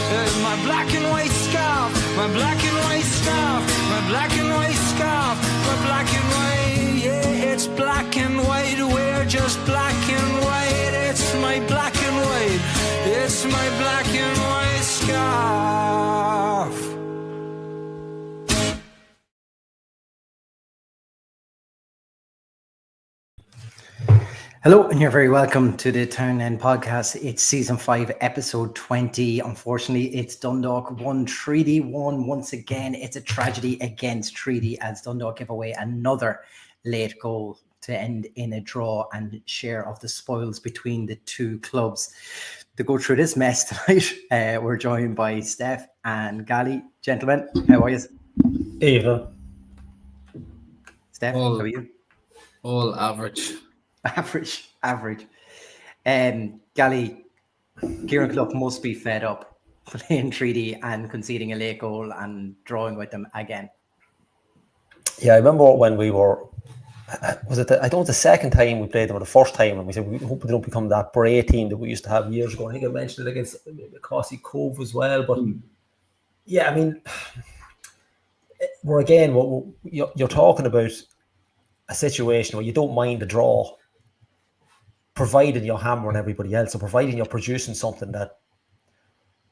My black and white scarf, my black and white scarf, my black and white scarf, my black and white, yeah, it's black and white, we're just black and white, it's my black and white, it's my black and white scarf. Hello, and you're very welcome to the Town End Podcast. It's season 5, episode 20. Unfortunately, it's Dundalk 1, Treaty 1. Once again, it's a tragedy against Treaty as Dundalk give away another late goal to end in a draw and share of the spoils between the two clubs. To go through this mess tonight, we're joined by Steph and Gali. Gentlemen, how are you? Eva. Steph, how are you? All average. Average. Gali, Kieran Clough must be fed up playing Treaty and conceding a late goal and drawing with them again. Yeah, I remember when we were, was it the second time we played them or the first time, and we said we hope they don't become that Bray team that we used to have years ago. I think I mentioned it against Cossey Cove as well. But yeah, I mean, you're talking about a situation where you don't mind a draw, providing you're hammering everybody else, and providing you're producing something that,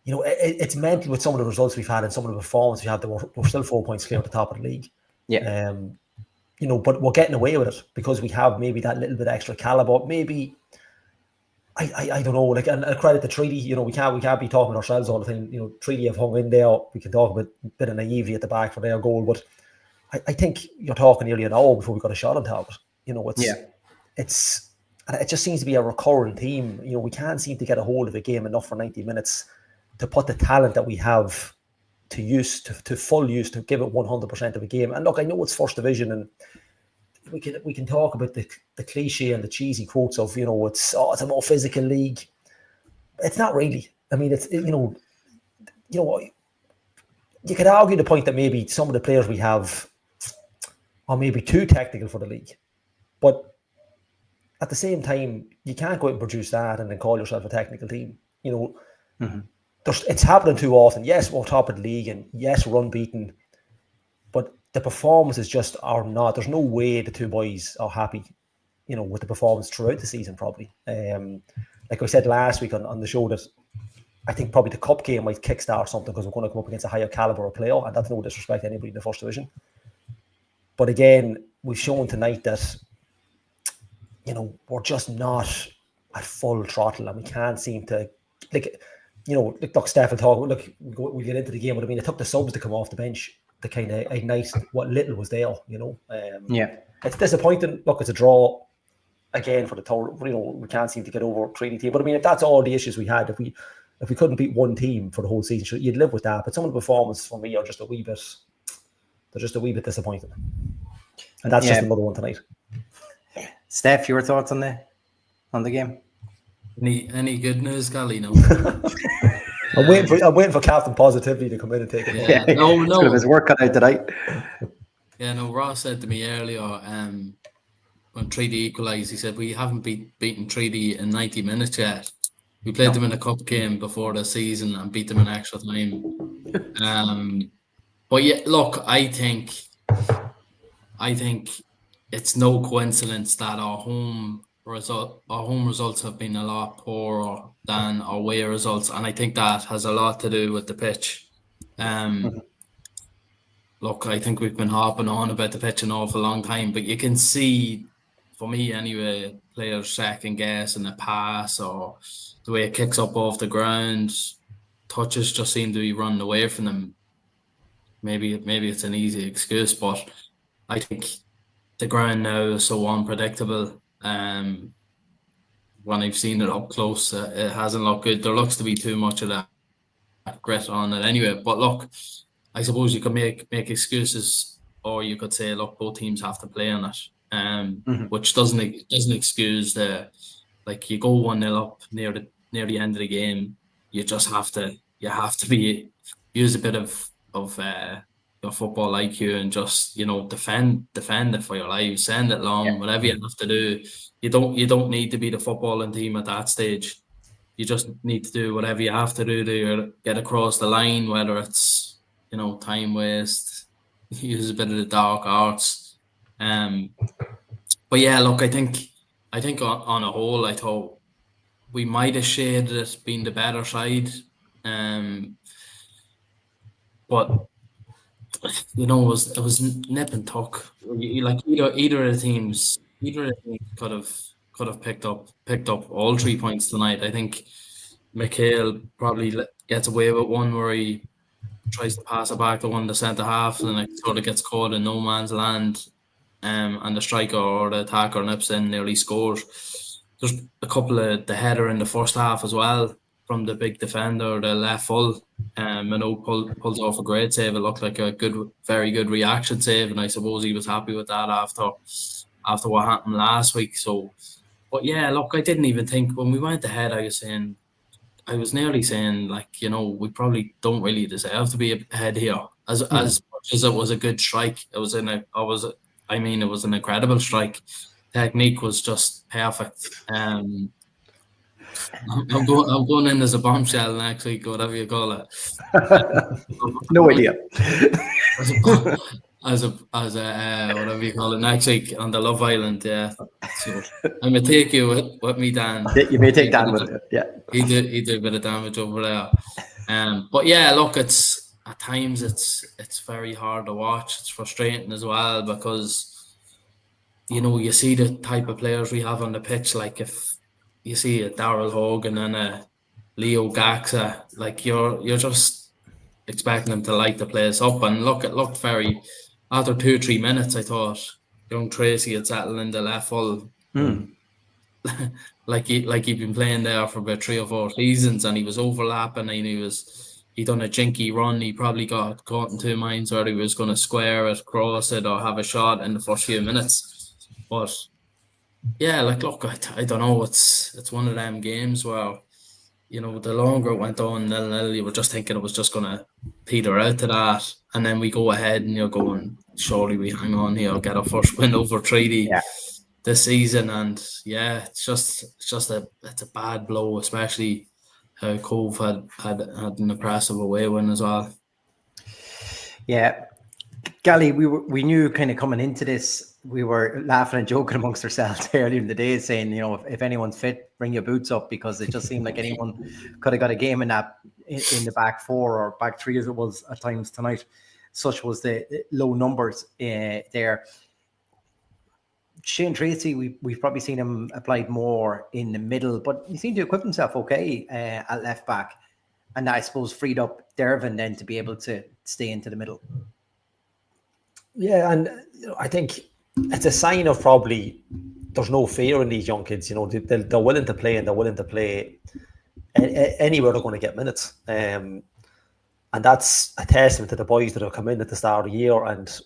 you know, it's mental with some of the results we've had and some of the performance we had that we're still 4 points clear at the top of the league. Yeah. You know, but we're getting away with it because we have maybe that little bit extra caliber. Maybe I don't know. Like, and credit to Treaty. You know, we can't be talking ourselves all the time. You know, Treaty have hung in there. We can talk about a bit of naivety at the back for their goal, but I think you're talking nearly an hour before we got a shot on target. You know, and it just seems to be a recurring theme. You know, we can't seem to get a hold of a game enough for 90 minutes to put the talent that we have to use, to full use, to give it 100% of a game. And look, I know it's first division, and we can talk about the cliche and the cheesy quotes of, you know, it's a more physical league. It's not really. I mean, it's, you know, you could argue the point that maybe some of the players we have are maybe too technical for the league, but at the same time, you can't go out and produce that and then call yourself a technical team. You know, it's happening too often. Yes, we're top of the league, and yes, we're unbeaten, but the performances just are not. There's no way the two boys are happy, you know, with the performance throughout the season, probably. Like I said last week on the show, that I think probably the cup game might kickstart something because we're going to come up against a higher caliber of player, and that's no disrespect to anybody in the first division. But again, we've shown tonight that, you know, we're just not at full throttle, and we can't seem to, like, you know, look, Steph will talk, look, we'll get into the game, but I mean, it took the subs to come off the bench to kind of ignite what little was there, you know. It's disappointing. Look, it's a draw again for the total. You know, we can't seem to get over a Treaty team. But I mean, if that's all the issues we had, if we couldn't beat one team for the whole season, you'd live with that. But some of the performances for me are just a wee bit disappointing. And that's just another one tonight. Steph, your thoughts on the game? Any good news, Gali? No. I'm waiting for Captain Positivity to come in and take it. Yeah, no. His work cut out tonight. Yeah, no. Ross said to me earlier, when Treaty equalised, he said we haven't beaten Treaty in 90 minutes yet. We played them in a cup game before the season and beat them in extra time. But yeah, look, I think it's no coincidence that our home results have been a lot poorer than our away results, and I think that has a lot to do with the pitch. Look, I think we've been harping on about the pitch an awful long time, but you can see, for me anyway, players second guessing a pass or the way it kicks up off the ground. Touches just seem to be running away from them. Maybe it's an easy excuse, but I think the ground now is so unpredictable. When I've seen it up close, it hasn't looked good. There looks to be too much of that grit on it anyway. But look, I suppose you could make excuses, or you could say, look, both teams have to play on it, which doesn't excuse the, like, you go 1-0 up near the end of the game, you have to use a bit of your football IQ and just, you know, defend it for your life, send it long, whatever you have to do. You don't need to be the footballing team at that stage. you just need to do whatever you have to do to get across the line, whether it's, time waste, use a bit of the dark arts. But yeah, look, I think on a whole, I thought we might have shaded it being the better side. But it was nip and tuck. Like either of the teams could have picked up all 3 points tonight. I think Mikhail probably gets away with one where he tries to pass it back to one of the centre half, and it sort of gets caught in no man's land. And the striker or the attacker nips in, nearly scores. There's a couple of the header in the first half as well from the big defender, the left full. Pulls off a great save. It looked like a very good reaction save, and I suppose he was happy with that after what happened last week. So, but yeah, look, I didn't even think when we went ahead. I was nearly saying, like, we probably don't really deserve to be ahead here. As much as it was a good strike, it was an incredible strike. Technique was just perfect. I'm going in as a bombshell next week, whatever you call it. No idea. As a whatever you call it next week on the Love Island, yeah. So I'm gonna take you with me, Dan. You may take Dan with it. Yeah, he did a bit of damage over there. But yeah, look, it's at times it's very hard to watch. It's frustrating as well because you see the type of players we have on the pitch. Like if you see a Daryl Hogan and a Leo Gaxa, like you're just expecting them to light the place up. And look, it looked very. After 2-3 minutes, I thought young Tracy had settled in the left full. like he'd been playing there for about 3 or 4 seasons, and he was overlapping, and he done a jinky run. He probably got caught in 2 minds whether he was going to square it, cross it, or have a shot in the first few minutes. But yeah, like look, I don't know. It's one of them games where the longer it went on 0-0, you were just thinking it was just going to peter out to that, and then we go ahead and you're going, surely we hang on here, get our first win over Treaty this season. And yeah, it's a bad blow, especially how Cove had an impressive away win as well. Yeah, Gally, we knew kind of coming into this. We were laughing and joking amongst ourselves earlier in the day, saying, if anyone's fit, bring your boots up, because it just seemed like anyone could have got a game in the back 4 or back 3 as it was at times tonight. Such was the low numbers there. Shane Tracy, we've probably seen him applied more in the middle, but he seemed to equip himself okay at left back, and I suppose freed up Dervin then to be able to stay into the middle. Yeah, and I think it's a sign of probably there's no fear in these young kids. They're willing to play, and they're willing to play anywhere they're going to get minutes. And that's a testament to the boys that have come in at the start of the year or at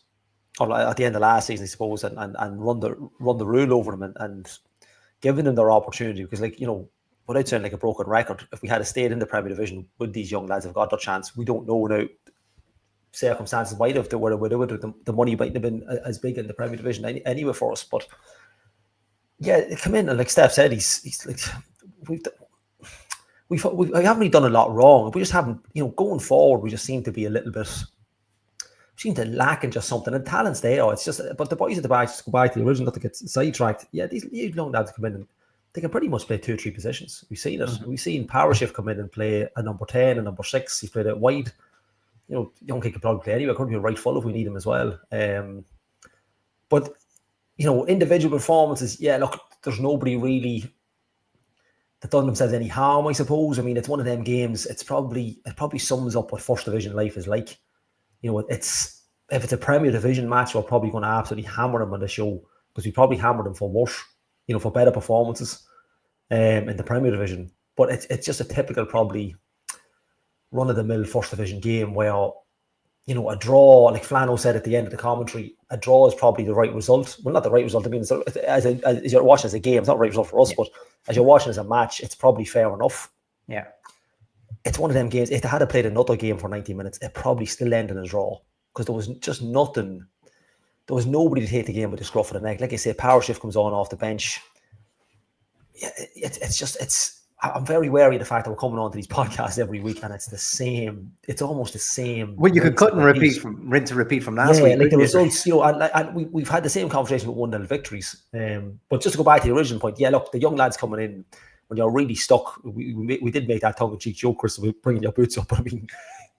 the end of last season, I suppose, and run the rule over them and giving them their opportunity. Because, without sounding like a broken record, if we had stayed in the Premier Division, would these young lads have got their chance? We don't know now. Circumstances might have the money might have been as big in the Premier Division anyway for us. But yeah, come in, and like Steph said, he's like we haven't really done a lot wrong. We just haven't, going forward, we just seem to be a little bit. Seem to lack in just something, and talent's there. It's just, but the boys at the back, just go back to the original, not to get sidetracked. Yeah, these young lads come in and they can pretty much play 2 or 3 positions. We've seen it. We've seen Powershift come in and play a number 10 and number 6. He's played it wide. Young kid could probably play anywhere. Could be a right full if we need him as well. But individual performances. Yeah, look, there's nobody really that done themselves any harm, I suppose. I mean, it's one of them games. It probably sums up what First Division life is like. If it's a Premier Division match, we're probably going to absolutely hammer them on the show, because we probably hammered them for worse, for better performances in the Premier Division. But it's just a typical probably run-of-the-mill First Division game where, a draw, like Flano said at the end of the commentary, a draw is probably the right result. Well, not the right result. I mean, as you're watching as a game, it's not the right result for us, but as you're watching as a match, it's probably fair enough. Yeah. It's one of them games. If they had played another game for 90 minutes, it probably still ended in a draw, because there was just nothing. There was nobody to take the game with the scruff of the neck. Like I say, Powershift comes on off the bench. Yeah, it's I'm very wary of the fact that we're coming on to these podcasts every week and it's the same. It's almost the same. Well, you could cut and repeat from rinse and repeat from last week. Like the results, and we've had the same conversation with 1-0 victories. But just to go back to the original point, look, the young lads coming in when you're really stuck. We did make that tongue-in-cheek joke, Chris, about bringing your boots up. But I mean,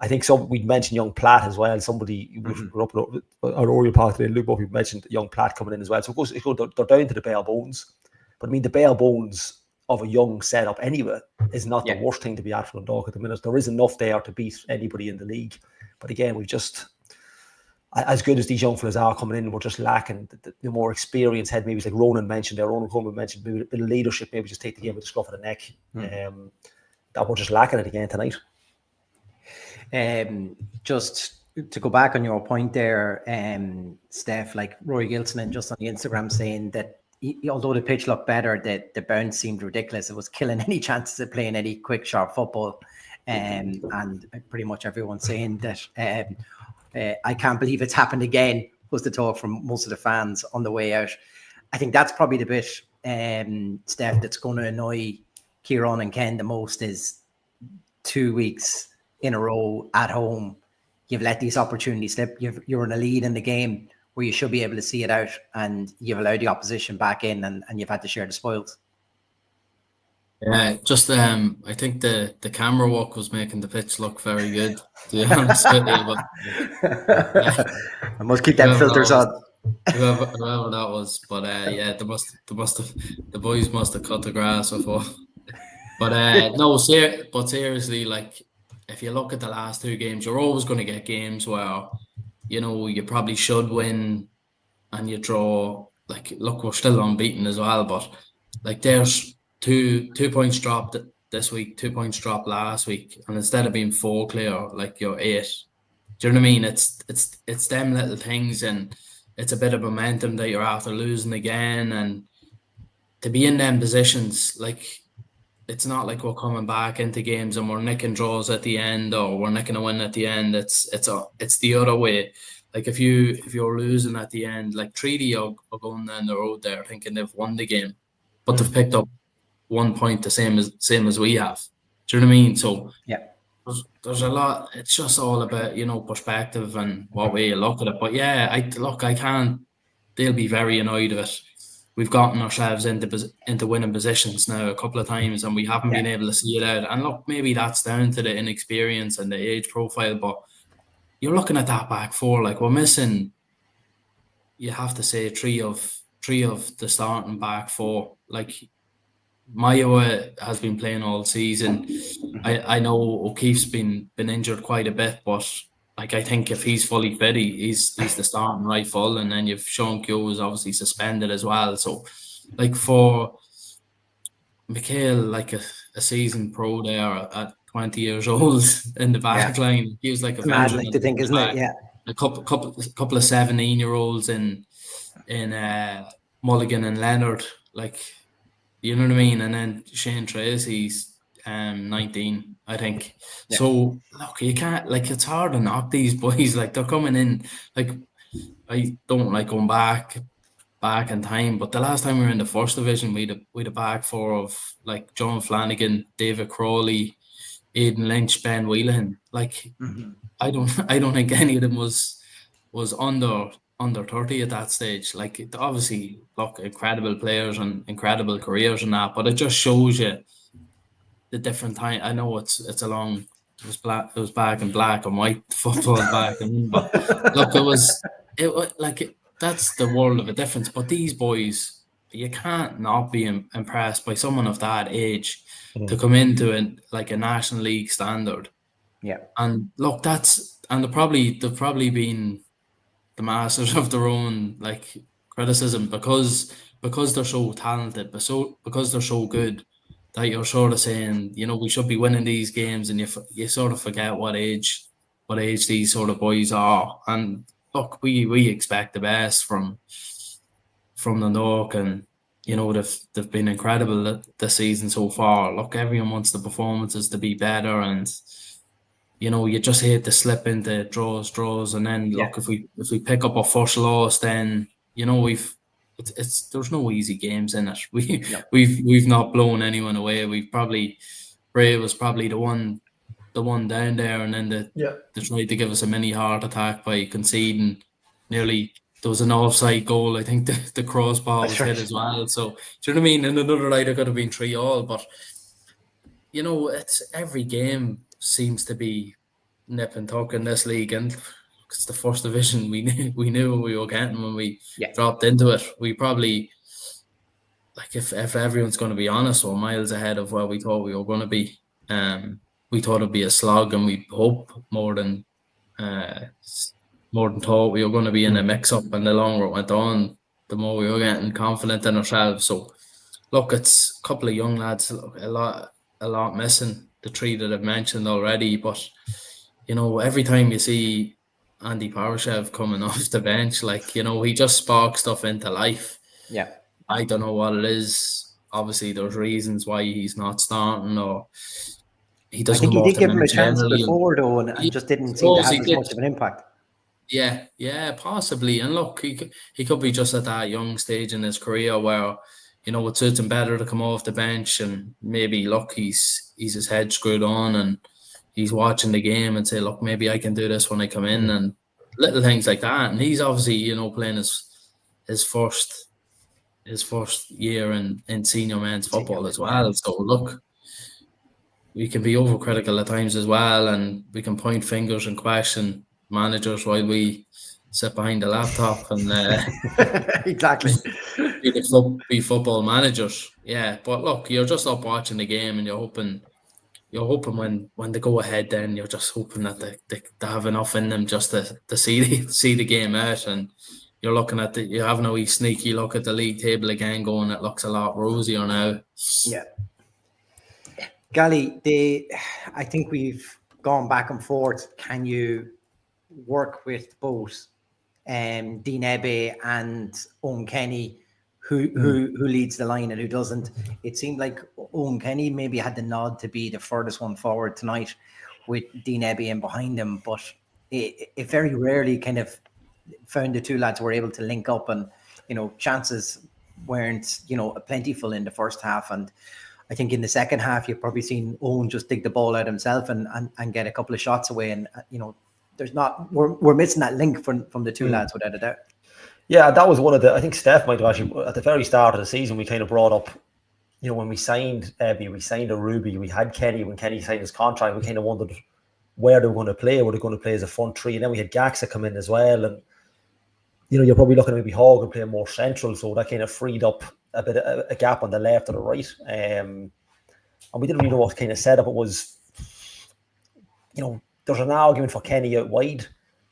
I think we'd mentioned young Platt as well. Somebody grew up on Oriel Park today, Luke, we mentioned young Platt coming in as well. So of course, they're down to the bare bones. But I mean, the bare bones of a young setup anyway is not the worst thing to be at for Dundalk at the minute. There is enough there to beat anybody in the league. But again, we've just, as good as these young fellas are coming in, we're just lacking the more experienced head. Maybe it's like Ronan mentioned there, Ronan Coleman mentioned, maybe a bit of leadership, maybe just take the game with the scruff of the neck. That we're just lacking it again tonight. Just to go back on your point there, Steph, like Rory Gilson just on the Instagram saying that although the pitch looked better, the bounce seemed ridiculous. It was killing any chances of playing any quick, sharp football. And pretty much everyone saying that I can't believe it's happened again was the talk from most of the fans on the way out. I think that's probably the bit, Steph, that's going to annoy Kieran and Ken the most is 2 weeks in a row at home. You've let these opportunities slip. You're in a lead in the game where you should be able to see it out, and you've allowed the opposition back in, and you've had to share the spoils. Yeah, just I think the camera work was making the pitch look very good, to be honest with you. But I must keep them filters on. Whoever that was, but the boys must have cut the grass before. But but seriously, like if you look at the last two games, you're always going to get games where you probably should win and you draw. Like, look, we're still unbeaten as well, but like there's two points dropped this week, 2 points dropped last week, and instead of being 4 clear, like you're 8. Do you know what I mean? It's them little things, and it's a bit of momentum that you're after losing again, and to be in them positions, like it's not like we're coming back into games and we're nicking draws at the end or we're nicking a win at the end. It's the other way. Like if you're losing at the end, like Treaty are going down the road there thinking they've won the game, but they've picked up 1 point the same as we have. Do you know what I mean? So yeah, there's a lot. It's just all about perspective and what way you look at it. But yeah, I can't. They'll be very annoyed with it. We've gotten ourselves into winning positions now a couple of times, and we haven't been able to see it out. And look, maybe that's down to the inexperience and the age profile. But you're looking at that back four, like we're missing. You have to say three of the starting back four. Like Mayowa has been playing all season. I know O'Keefe's been injured quite a bit, but like I think if he's fully fit, he's the starting right full, and then you've Sean Keogh is obviously suspended as well. So like for Mikhail, like a seasoned pro there at 20 years old in the back line, he was like a veteran. Mad to think, isn't it? Yeah, a couple of 17-year-olds in Mulligan and Leonard, like you know what I mean, and then Shane Tracy's 19, I think. Yeah. So look, you can't, like, it's hard to knock these boys. Like they're coming in. Like I don't like going back in time, but the last time we were in the first division, we had a back four of like John Flanagan, David Crawley, Aidan Lynch, Ben Wheelahan. Like I don't think any of them was under 30 at that stage. Like obviously, look, incredible players and incredible careers and that, but it just shows you the different time. I know it was back in black and white football back then, but look, that's the world of a difference. But these boys, you can't not be impressed by someone of that age to come into a National League standard. Yeah, and look, they've probably been the masters of their own like criticism because they're so talented, because they're so good, that you're sort of saying, we should be winning these games, and you sort of forget what age these sort of boys are. And look, we expect the best from Dundalk, and they've been incredible this season so far. Look, everyone wants the performances to be better, and you just hate to slip into draws, and then look, if we pick up our first loss, then we've it's there's no easy games in it. No. We've not blown anyone away. Bray was probably the one down there, and then they tried to give us a mini heart attack by conceding nearly. There was an offside goal. I think the crossbar was hit as well. So do you know what I mean? And another night it could have been 3-3, but it's every game seems to be nip and tuck in this league, and it's the first division. We knew what we were getting when we dropped into it. We probably, like, if everyone's going to be honest, we're miles ahead of where we thought we were going to be. We thought it'd be a slog, and we hope more than thought we were going to be in a mix-up. And the longer it went on, the more we were getting confident in ourselves. So, look, it's a couple of young lads, a lot missing. The 3 that I've mentioned already, but every time you see Andy Parashev coming off the bench, he just sparks stuff into life. Yeah, I don't know what it is. Obviously, there's reasons why he's not starting, or he doesn't. I think he did give him a chance before, though, and just didn't seem to have as much of an impact. Yeah, possibly. And look, he could be just at that young stage in his career where, it suits him better to come off the bench, and maybe, look, he's his head screwed on, and he's watching the game and say, look, maybe I can do this when I come in, and little things like that. And he's obviously, playing his first year in senior men's football as well. So look, we can be overcritical at times as well, and we can point fingers and question managers while we sit behind the laptop and exactly be football managers. Yeah, but look, you're just up watching the game, and you're hoping when they go ahead, then you're just hoping that they have enough in them just to see the game out. And you're looking at you have no sneaky look at the league table again, going, it looks a lot rosier now. Yeah, Gally, I think we've gone back and forth. Can you work with both Dean Ebbe and Owen Kenny, who leads the line and who doesn't? It seemed like Owen Kenny maybe had the nod to be the furthest one forward tonight, with Dean Ebbe in behind him, but it very rarely kind of found the two lads were able to link up, and chances weren't plentiful in the first half. And I think in the second half you've probably seen Owen just dig the ball out himself and get a couple of shots away, and we're missing that link from the two lads without a doubt. Yeah, that was one of I think Steph might have actually, at the very start of the season, we kind of brought up, when we signed Ebbe, we signed a Ruby, we had Kenny. When Kenny signed his contract, we kind of wondered where they were going to play. Were they going to play as a front three? And then we had Gaxa come in as well. And, you're probably looking at maybe Hogg and playing more central. So that kind of freed up a bit of a gap on the left or the right. And we didn't really know what kind of setup it was. There's an argument for Kenny out wide.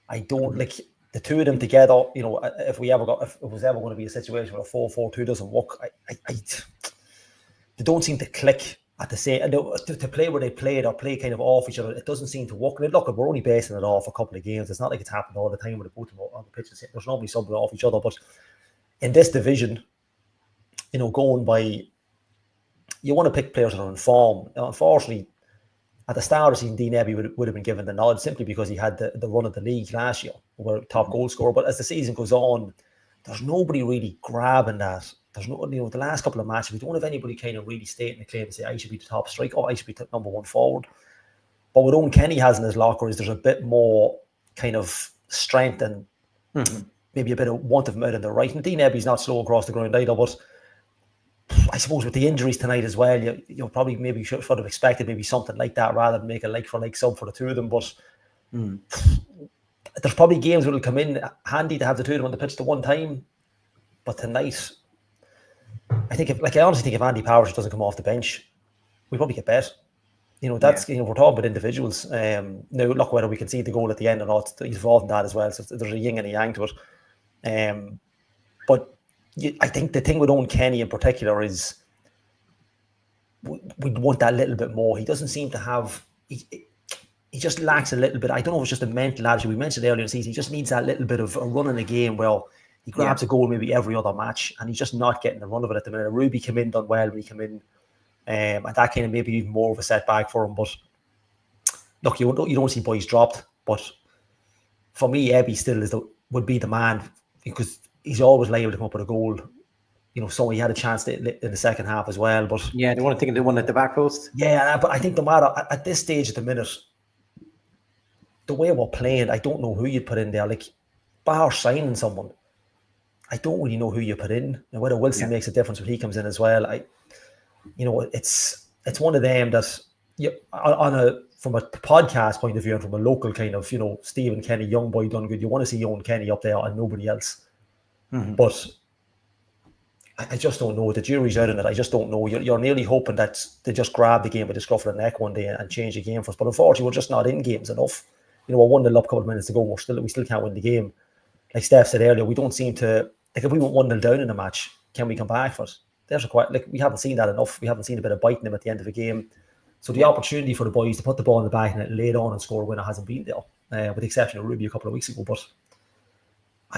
I don't like the two of them together. If it was ever going to be a situation where a 4-4-2 doesn't work, they don't seem to click at the same. To play where they played or play kind of off each other, it doesn't seem to work. And look, we're only basing it off a couple of games. It's not like it's happened all the time with the both of them on the pitch. There's nobody subbing off each other. But in this division, going by, you want to pick players that are in form. Unfortunately, at the start of the season, Dean Ebbe would have been given the nod simply because he had the run of the league last year, where top goal scorer. But as the season goes on, there's nobody really grabbing that. There's no, the last couple of matches, we don't have anybody kind of really stating a claim and say, I should be the top striker, or I should be number one forward. But what Owen Kenny has in his locker is there's a bit more kind of strength and maybe a bit of want of him out on the right. And Dean Ebbe's not slow across the ground either, but I suppose with the injuries tonight as well, you probably maybe should have expected maybe something like that rather than make a like-for-like sub for the two of them. But there's probably games where it'll come in handy to have the two of them on the pitch at one time. But tonight, I honestly think if Andy Powers doesn't come off the bench, we probably get bet. We're talking about individuals. Now, look, whether we can see the goal at the end or not, he's involved in that as well. So there's a yin and a yang to it. But I think the thing with Owen Kenny in particular is we'd want that little bit more. He doesn't seem to have. He just lacks a little bit. I don't know if it's just a mental attitude. We mentioned earlier in the season, he just needs that little bit of a run in the game where he grabs a goal maybe every other match, and he's just not getting the run of it at the minute. Ruby came in, done well when he came in, and that kind of maybe even more of a setback for him. But look, you don't see boys dropped, but for me, Ebbe still would be the man because he's always liable to come up with a goal so he had a chance in the second half as well. But yeah, they want to think they won at the back post. Yeah, but I think no matter at this stage at the minute, the way we're playing, I don't know who you'd put in there. Like, bar signing someone, I don't really know who you put in. And whether Wilson makes a difference when he comes in as well, it's one of them that from a podcast point of view and from a local kind of, Stephen Kenny, young boy done good. You want to see Owen Kenny up there and nobody else. Mm-hmm. But I just don't know. The jury's out on it. I just don't know. You're nearly hoping that they just grab the game with the scruff of the neck one day and change the game for us. But unfortunately, we're just not in games enough. We're 1-0 up a couple of minutes to go. We still can't win the game. Like Steph said earlier, we don't seem to. Like, if we went 1-0 down in a match, can we come back for it? We haven't seen that enough. We haven't seen a bit of biting them at the end of the game. So the opportunity for the boys to put the ball in the back and lay it on and score a winner hasn't been there, with the exception of Ruby a couple of weeks ago. But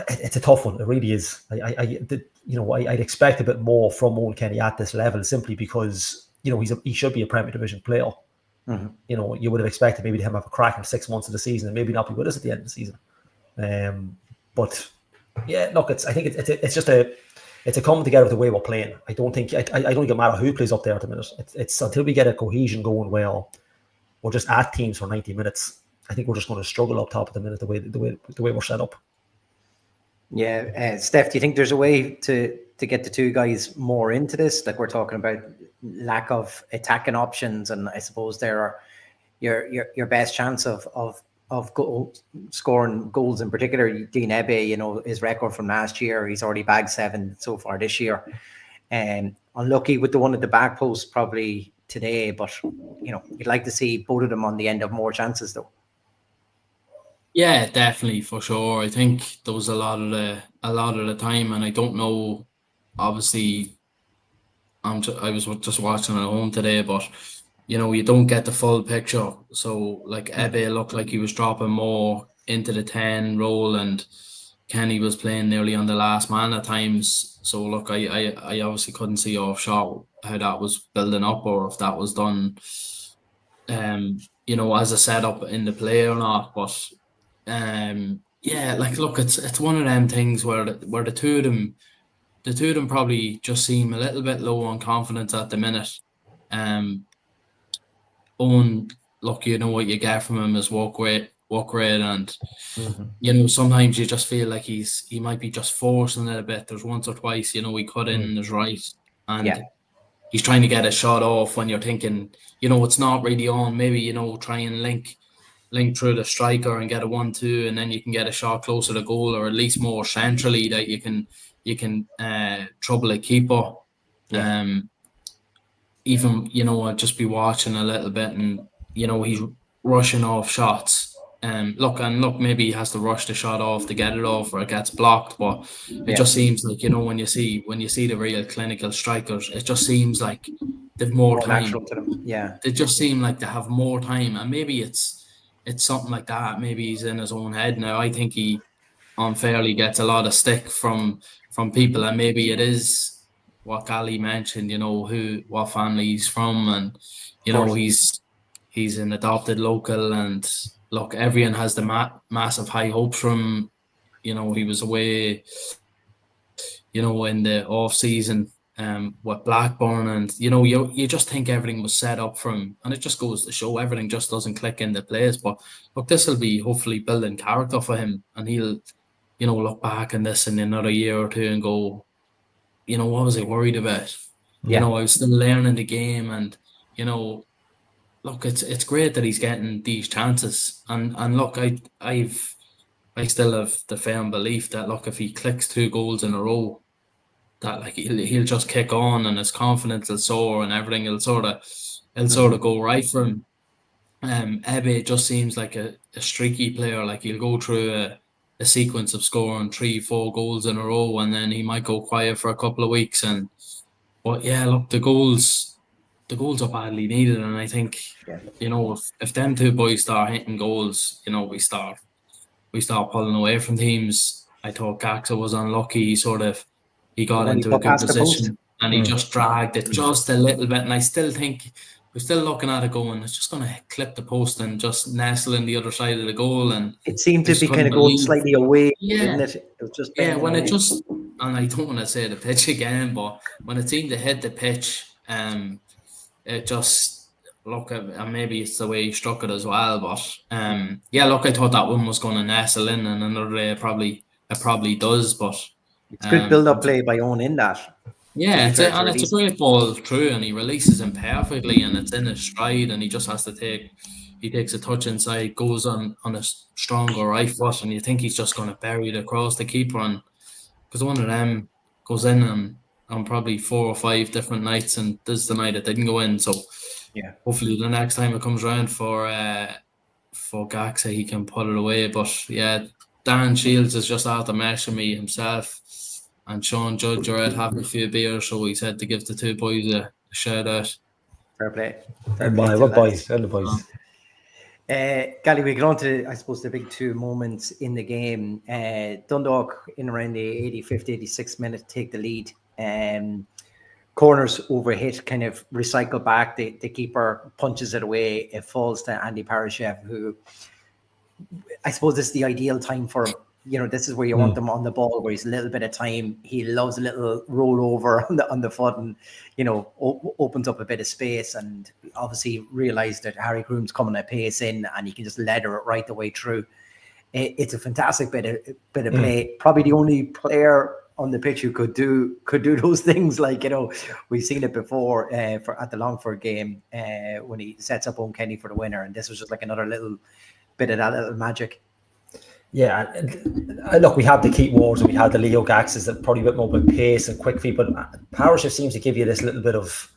it's a tough one. It really is. I'd expect a bit more from Owen Kenny at this level, simply because he should be a Premier Division player. Mm-hmm. You would have expected maybe him to have a crack in 6 months of the season and maybe not be with us at the end of the season. But yeah, look, I think it's just a coming together of the way we're playing. I don't think it matter who plays up there at the minute. It's until we get a cohesion going where we're just at teams for 90 minutes. I think we're just going to struggle up top at the minute the way we're set up. Yeah, Steph, do you think there's a way to get the two guys more into this? Like, we're talking about lack of attacking options, and I suppose there are your best chance of scoring goals in particular. Dean Ebe, his record from last year, he's already bagged 7 so far this year. Unlucky with the one at the back post probably today, but you'd like to see both of them on the end of more chances though. Yeah, definitely, for sure. I think there was a lot of the time, and I don't know. Obviously, I was just watching at home today, but you don't get the full picture. So, like, Ebe looked like he was dropping more into the 10 role, and Kenny was playing nearly on the last man at times. So, look, I obviously couldn't see off shot how that was building up, or if that was done, as a setup in the play or not. But look, it's one of them things where the two of them probably just seem a little bit low on confidence at the minute. Owen, look, what you get from him is work rate, and sometimes you just feel like he might be just forcing it a bit. There's once or twice, he cut in his right, and he's trying to get a shot off when you're thinking, it's not really on. Maybe try and link through the striker and get a 1-2, and then you can get a shot closer to goal, or at least more centrally that you can trouble a keeper. Even I'd just be watching a little bit, and he's rushing off shots. Look, maybe he has to rush the shot off to get it off, or it gets blocked. But it just seems like when you see the real clinical strikers, it just seems like they've more time. Natural to them. Yeah, they just seem like they have more time, and maybe it's something like that. Maybe he's in his own head now. I think he unfairly gets a lot of stick from people, and maybe it is what Gally mentioned, what family he's from, and he's an adopted local, and look, everyone has the massive high hopes from him. He was away in the off season with Blackburn, and you just think everything was set up for him, and it just goes to show everything just doesn't click into place. But look, this will be hopefully building character for him, and he'll look back on this in another year or two and go, what was I worried about? I was still learning the game, and look, it's great that he's getting these chances, and look, I still have the firm belief that, look, if he clicks 2 goals in a row, that like he'll just kick on, and his confidence will soar, and everything will sort of go right for him. Ebe just seems like a streaky player. Like, he'll go through a sequence of scoring 3-4 goals in a row, and then he might go quiet for a couple of weeks. But yeah, look, the goals are badly needed, and I think if them two boys start hitting goals, we start pulling away from teams. I thought Gaxa was unlucky. He got into a good position, and he just dragged it just a little bit, and I still think we're still looking at it going, it's just going to clip the post and just nestle in the other side of the goal. And it seemed to be kind of going slightly away, didn't it? It was just when and I don't want to say the pitch again, but when it seemed to hit the pitch, it just look, and maybe it's the way he struck it as well. But yeah, look, I thought that one was going to nestle in, and another day it probably does. But It's good build-up play by Owen in that. yeah, it's a great ball through, and he releases him perfectly, and it's in his stride, and he just has to takes a touch inside, goes on a stronger right foot, and you think he's just going to bury it across the keeper, and because one of them goes in on probably 4 or 5 different nights, and this is the night it didn't go in. So yeah, hopefully the next time it comes around for Gaxa, he can put it away. But yeah, Dan Shields is just after meshing me himself, and Sean Judge are out having a few beers, so he said to give the 2 boys a shout out. Fair play. What boys? Gally, we get on to, I suppose, the big 2 moments in the game. Dundalk, in around the 85th, 86th minute, take the lead. Corners overhit, kind of recycle back. The keeper punches it away. It falls to Andy Parashev, who I suppose this is the ideal time for him. This is where you want them on the ball, where he's a little bit of time. He loves a little rollover on the foot, and opens up a bit of space. And obviously realised that Harry Groom's coming at pace in, and he can just ladder it right the way through. It's a fantastic bit of play. Probably the only player on the pitch who could do those things. We've seen it before at the Longford game when he sets up Owen Kenny for the winner, and this was just like another little bit of that little magic. Yeah, and look, we have the Keith Wards and we had the Leo Gaxes that probably a bit more about pace and quick feet, but Parashev seems to give you this little bit of,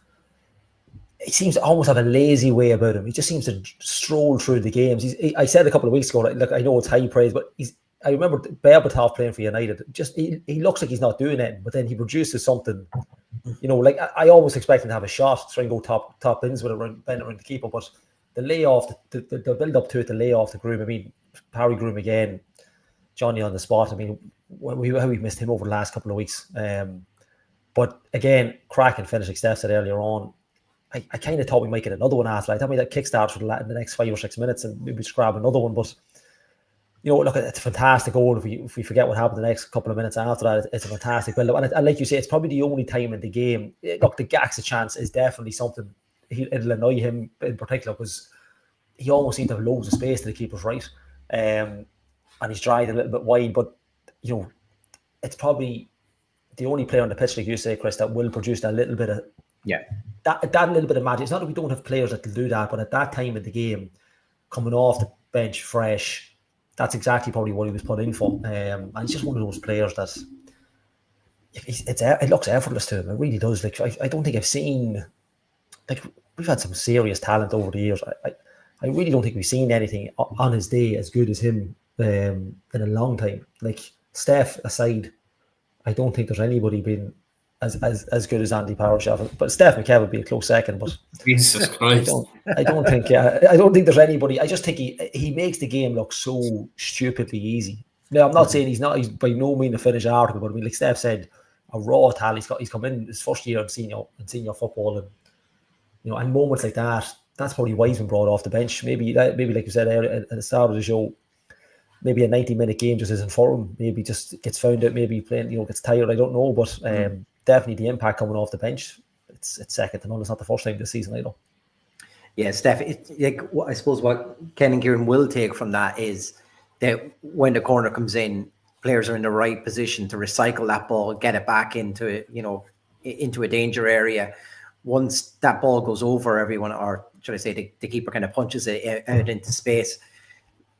he seems to almost have a lazy way about him. He just seems to stroll through the games. I said a couple of weeks ago, look, I know it's high praise, but I remember Berbatov playing for United. Just he looks like he's not doing it, but then he produces something. I almost expect him to have a shot, try and go top ins with it, bend around the keeper, but the layoff, the build up to it, the layoff, the Groom. I mean, Parry Groom again, Johnny on the spot. I mean, how we missed him over the last couple of weeks. But again, cracking finish, like Steph said earlier on. I kind of thought we might get another one after. I thought we that kickstart in the next 5 or 6 minutes, and maybe just grab another one. But look, it's a fantastic goal. If we forget what happened the next couple of minutes after that, it's a fantastic build-up. And like you say, it's probably the only time in the game. Look, the Gaxa chance is definitely something. It'll annoy him in particular because he almost seemed to have loads of space to the keeper's right. And he's dried a little bit wide, but it's probably the only player on the pitch, like you say, Chris, that will produce that little bit of that little bit of magic. It's not that we don't have players that can do that, but at that time in the game, coming off the bench fresh, that's exactly probably what he was put in for. And he's just one of those players that it looks effortless to him. It really does. I don't think I've seen, we've had some serious talent over the years. I really don't think we've seen anything on his day as good as him in a long time. Steph aside, I don't think there's anybody been as good as Andy Parashev. But Steph McKev would be a close second. But Jesus Christ, I don't think there's anybody. I just think he makes the game look so stupidly easy. Now, I'm not saying he's by no means a finished article, but I mean, like Steph said, a raw talent. He's come in his first year in senior football, and and moments like that. That's probably why he's been brought off the bench. Maybe like you said earlier at the start of the show, maybe a 90-minute game just isn't for him. Maybe just gets found out. Maybe playing, gets tired. I don't know, but definitely the impact coming off the bench, it's second to none. It's not the first time this season either. Yeah, Steph. I suppose what Ken and Kieran will take from that is that when the corner comes in, players are in the right position to recycle that ball, get it back into a danger area. Once that ball goes over everyone, or should I say the keeper kind of punches it out into space,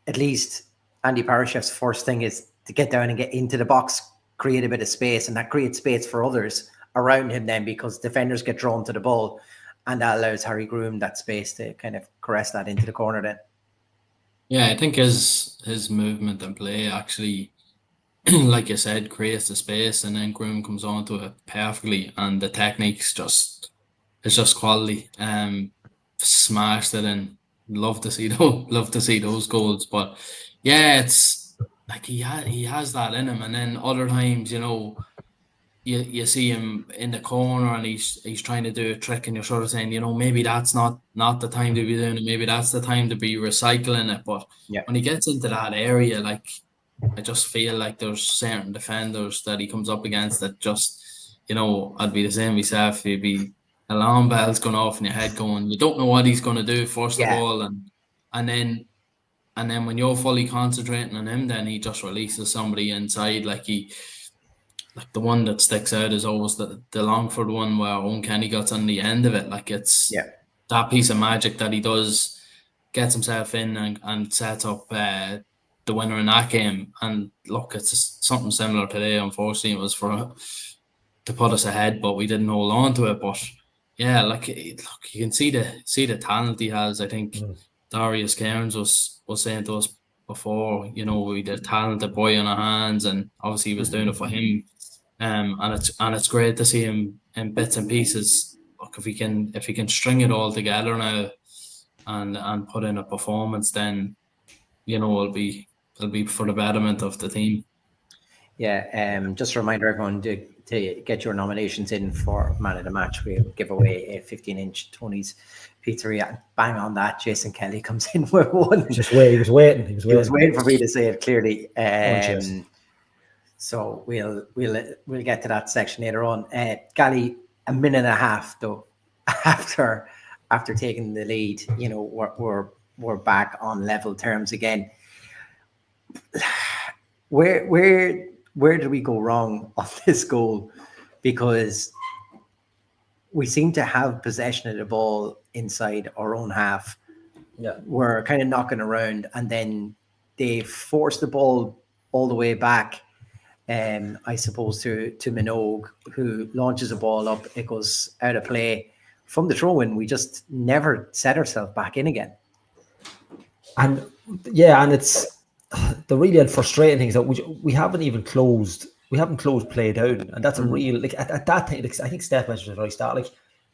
at least Andy Parashev's first thing is to get down and get into the box, create a bit of space, and that creates space for others around him then, because defenders get drawn to the ball, and that allows Harry Groom that space to kind of caress that into the corner then. Yeah, I think his movement and play actually, like you said, creates the space, and then Groom comes onto it perfectly, and the technique's just quality. Smashed it in. Love to see those goals. But yeah, it's like he has that in him, and then other times, you see him in the corner and he's trying to do a trick, and you're sort of saying, maybe that's not the time to be doing it. Maybe that's the time to be recycling it. But when he gets into that area, I just feel like there's certain defenders that he comes up against that just, I'd be the same myself. You'd be alarm bells going off in your head going, you don't know what he's going to do first of all, and then when you're fully concentrating on him, then he just releases somebody inside. Like the one that sticks out is always the Longford one where Owen Kenny gets on the end of it. Like it's that piece of magic that he does, gets himself in and sets up the winner in that game. And look, it's just something similar today. Unfortunately, it was to put us ahead, but we didn't hold on to it. But yeah, look, you can see the talent he has. I think Darius Cairns was saying to us before, we the talented boy on our hands, and obviously he was doing it for him. And it's great to see him in bits and pieces. Look, if he can string it all together now and put in a performance, then it'll be for the betterment of the team. Yeah, just a reminder, everyone, to get your nominations in for Man of the Match. We'll give away a 15-inch Tony's Pizzeria. Bang on that, Jason Kelly comes in with one. He was waiting. He was waiting for me to say it clearly. So we'll get to that section later on. Gally, a minute and a half though after taking the lead, we're back on level terms again. Where did we go wrong on this goal? Because we seem to have possession of the ball inside our own half. Yeah, we're kind of knocking around, and then they force the ball all the way back. I suppose to Minogue, who launches the ball up. It goes out of play. From the throw-in, we just never set ourselves back in again. And it's the really frustrating thing is that we haven't even closed. We haven't closed play down, and that's a real at that time. I think Steph mentioned it right start. Like,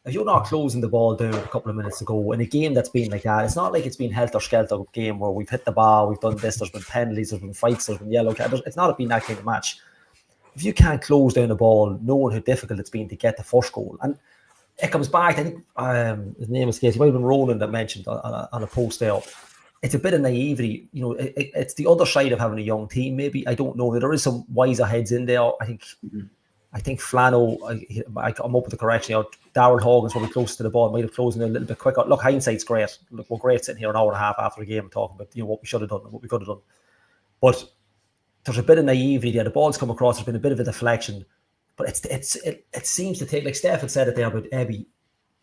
if you're not closing the ball down a couple of minutes ago in a game that's been like that, it's not like it's been helter-skelter game where we've hit the bar, we've done this, there's been penalties, there's been fights, there's been yellow cards. It's not been that kind of match. If you can't close down the ball, knowing how difficult it's been to get the first goal, and it comes back, I think his name escapes, it might have been Ronan that mentioned on a post there. It's a bit of naivety, it's the other side of having a young team, maybe. I don't know. There is some wiser heads in there. I think Flano, I'm up with the correction. Darryl Hogan's probably close to the ball, might have closed in a little bit quicker. Look, hindsight's great. Look, we're great sitting here an hour and a half after the game talking about what we should have done and what we could have done. But there's a bit of naivety there. The ball's come across. There's been a bit of a deflection, but it seems to take, like Steph had said it there about Ebby.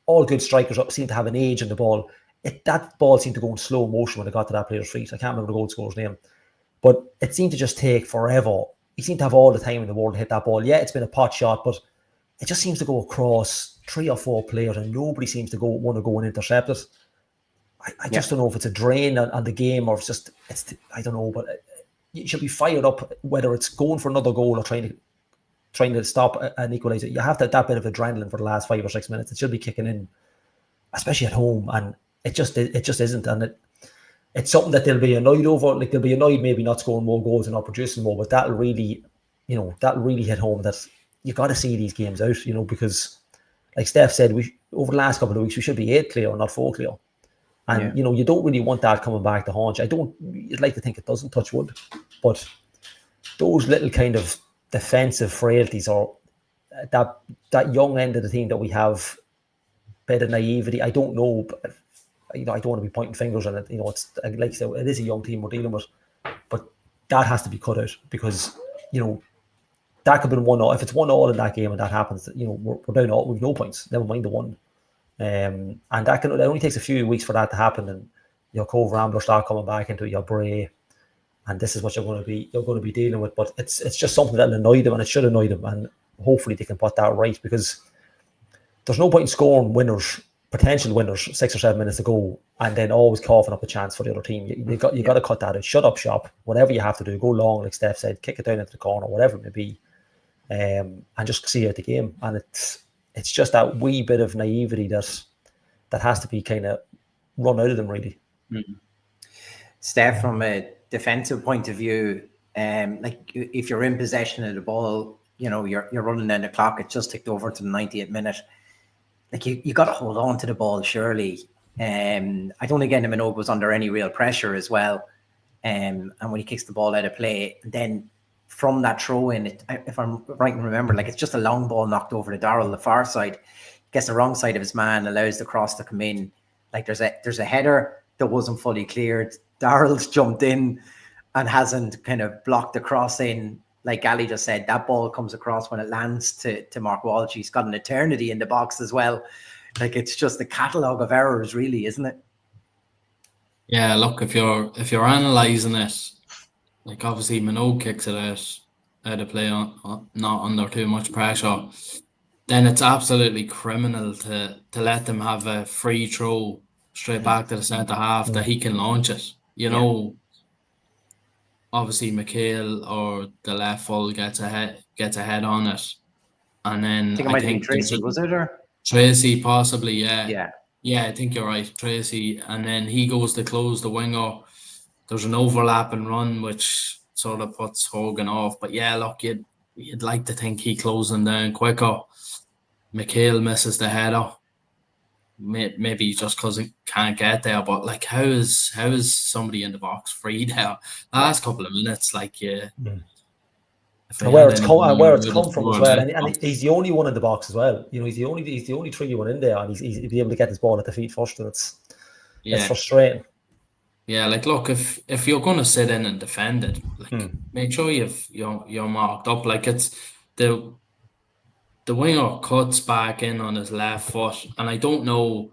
All good strikers seem to have an age in the ball. That ball seemed to go in slow motion when it got to that player's feet. I can't remember the goal scorer's name, but it seemed to just take forever. He seemed to have all the time in the world to hit that ball. Yeah, it's been a pot shot, but it just seems to go across 3 or 4 players, and nobody seems to want to go and intercept it. I just don't know if it's a drain on the game or I don't know, but you should be fired up whether it's going for another goal or trying to stop an equaliser. You have to have that bit of adrenaline for the last 5 or 6 minutes. It should be kicking in, especially at home, and it just isn't, and it's something that they'll be annoyed over. Like, they'll be annoyed maybe not scoring more goals and not producing more, but that'll really hit home that you got to see these games out, because like Steph said, over the last couple of weeks we should be 8 clear, not 4 clear, and you don't really want that coming back to haunt you. You'd like to think it doesn't, touch wood, but those little kind of defensive frailties or that young end of the team that we have, bit of naivety. I don't know, but I don't want to be pointing fingers on it. It's like you said, it is a young team we're dealing with, but that has to be cut out, because that could have been 1-0. If it's 1-0 in that game and that happens, we're down all with no points. Never mind the 1. And that only takes a few weeks for that to happen, and your Cove Ramblers start coming back into your Bray, and this is what you're going to be dealing with. But it's just something that'll annoy them, and it should annoy them, and hopefully they can put that right, because there's no point in scoring potential winners 6 or 7 minutes to go, and then always coughing up a chance for the other team. You got to cut that out. Shut up shop. Whatever you have to do, go long, like Steph said, kick it down into the corner, whatever it may be, and just see out the game. And it's just that wee bit of naivety that has to be kind of run out of them, really. Mm-hmm. Steph, from a defensive point of view, like, if you're in possession of the ball, you're running down the clock. It just ticked over to the 90th minute. Like, you got to hold on to the ball, surely. I don't think Minogue was under any real pressure as well. and when he kicks the ball out of play, then from that throw in, if I'm right and remember, like it's just a long ball knocked over to Darrell, the far side, gets the wrong side of his man, allows the cross to come in. Like there's a header that wasn't fully cleared. Darrell's jumped in and hasn't kind of blocked the cross in. Like Gally just said, that ball comes across when it lands to Mark Walsh. He's got an eternity in the box as well. Like it's just a catalogue of errors, really, isn't it? Yeah, look, if you're analysing it, like obviously Minogue kicks it out of play not under too much pressure, then it's absolutely criminal to let them have a free throw straight back to the centre half that he can launch it. You know, obviously McHale or the left full gets ahead on it, and then I think Tracy, was it, or Tracy possibly, yeah, I think you're right, Tracy, and then he goes to close the winger. There's an overlap and run which sort of puts Hogan off, but yeah, look, you'd like to think he closed them down quicker. McHale misses the header, maybe just because he can't get there. But like, how is somebody in the box free there? Last couple of minutes, like where it's come from as well, and he's the only one in the box as well. You know, he's the only tricky one in there, and he's be able to get his ball at the feet first, and it's frustrating. Yeah, like look, if you're gonna sit in and defend it, like make sure you're marked up. Like it's the winger cuts back in on his left foot, and I don't know.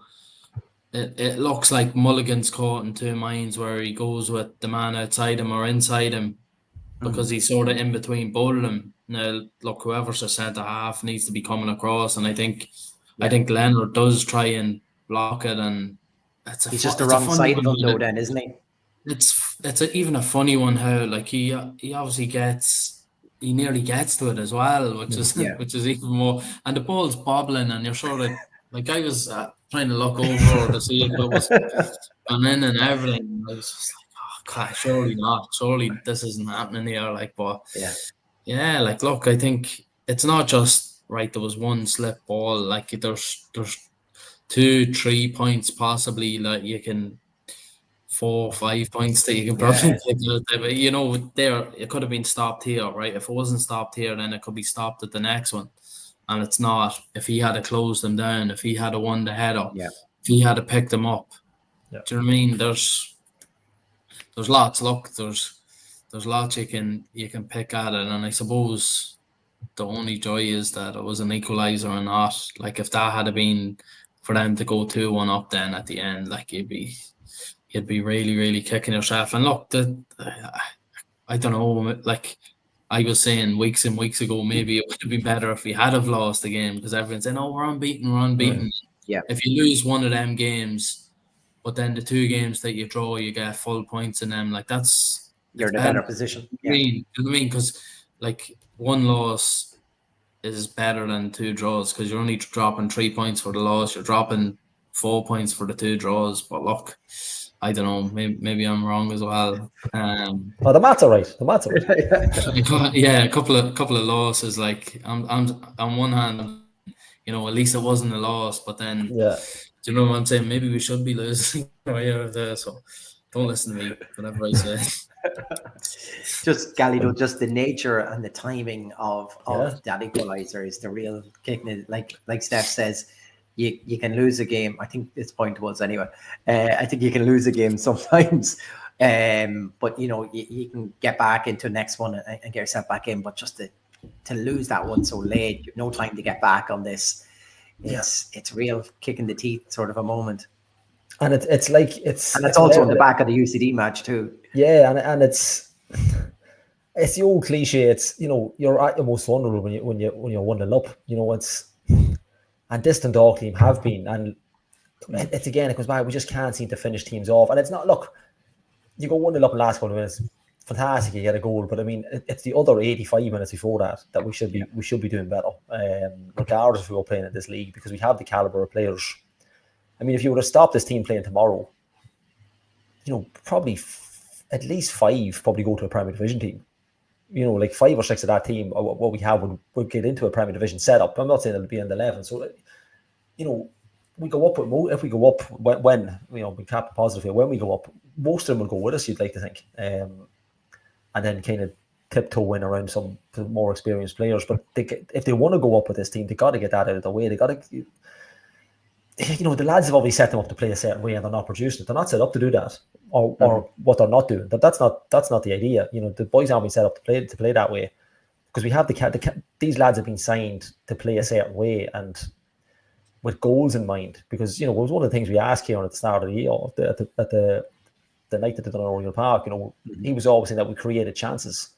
It looks like Mulligan's caught in two minds where he goes with the man outside him or inside him, because he's sort of in between both of them. Now, look, whoever's a centre half needs to be coming across, and I think Leonard does try and block it, and he's just the wrong side of him though, then, isn't he? It's even a funny one how like he obviously he nearly gets to it as well, which is even more, and the ball's bobbling, and you're sort of like, I was trying to look over to see if it was gone in and everything. I was just like, oh God, surely not. Surely this isn't happening here. Like, but yeah, like look, I think it's not just right. There was one slip ball. Like there's 2-3 points possibly. Like you can 4 5 points that you can probably take out there. But you know, there it could have been stopped here, right? If it wasn't stopped here, then it could be stopped at the next one. And it's not. If he had to close them down, if he had to won the header, if he had to pick them up, do you know what I mean? There's lots. Look, there's lots you can pick at it, and I suppose the only joy is that it was an equaliser or not. Like if that had been for them to go 2-1 up, then at the end, like you'd be really, really kicking yourself. And look, I don't know, like I was saying weeks and weeks ago, maybe it would have been better if we had have lost the game, because everyone's saying, oh, we're unbeaten. Yeah. If you lose one of them games, but then the 2 games that you draw, you get full points in them, like you're in a better position. You know what I mean? Because like 1 loss is better than 2 draws, because you're only dropping 3 points for the loss. You're dropping 4 points for the 2 draws. But look, I don't know. Maybe I'm wrong as well. The math's all right. Yeah, a couple of losses. Like on one hand, you know, at least it wasn't a loss. But then, do you know what I'm saying? Maybe we should be losing right out of there. So don't listen to me. Whatever I say. Just Gallido, just the nature and the timing of that equaliser is the real kicking. Like Steph says. You can lose a game. I think this point was anyway. I think you can lose a game sometimes, but you know you can get back into the next one and get yourself back in. But just to lose that one so late, you've no time to get back on this. It's real kick in the teeth sort of a moment. And it's also on the back of the UCD match too. Yeah, and it's the old cliche. It's, you know, you're at your most vulnerable when you're 1-0 up. You know, and this Dundalk team have been, and it's again, it goes back, we just can't seem to finish teams off. And it's not, look, you go 1-0 up in the last couple of minutes, fantastic, you get a goal, but I mean, it's the other 85 minutes before that we should be doing better, regardless if we were playing in this league, because we have the caliber of players. I mean, if you were to stop this team playing tomorrow, you know, probably at least 5 probably go to a Premier Division team. You know, like 5 or 6 of that team, what we have would get into a Premier Division setup. I'm not saying it'll be in the 11. So, you know, we go up with if we go up when we cap positive here, when we go up, most of them will go with us, you'd like to think, and then kind of tiptoe in around some more experienced players. But if they want to go up with this team, they got to get that out of the way. They got to, the lads have already set them up to play a certain way, and they're not producing it. They're not set up to do that, or what they're not doing. That's not the idea. The boys aren't being set up to play that way, because we have these lads have been signed to play a certain way and with goals in mind. Because it was one of the things we asked here at the start of the year, at the night that they done at Oriel Park. He was always saying that we created chances.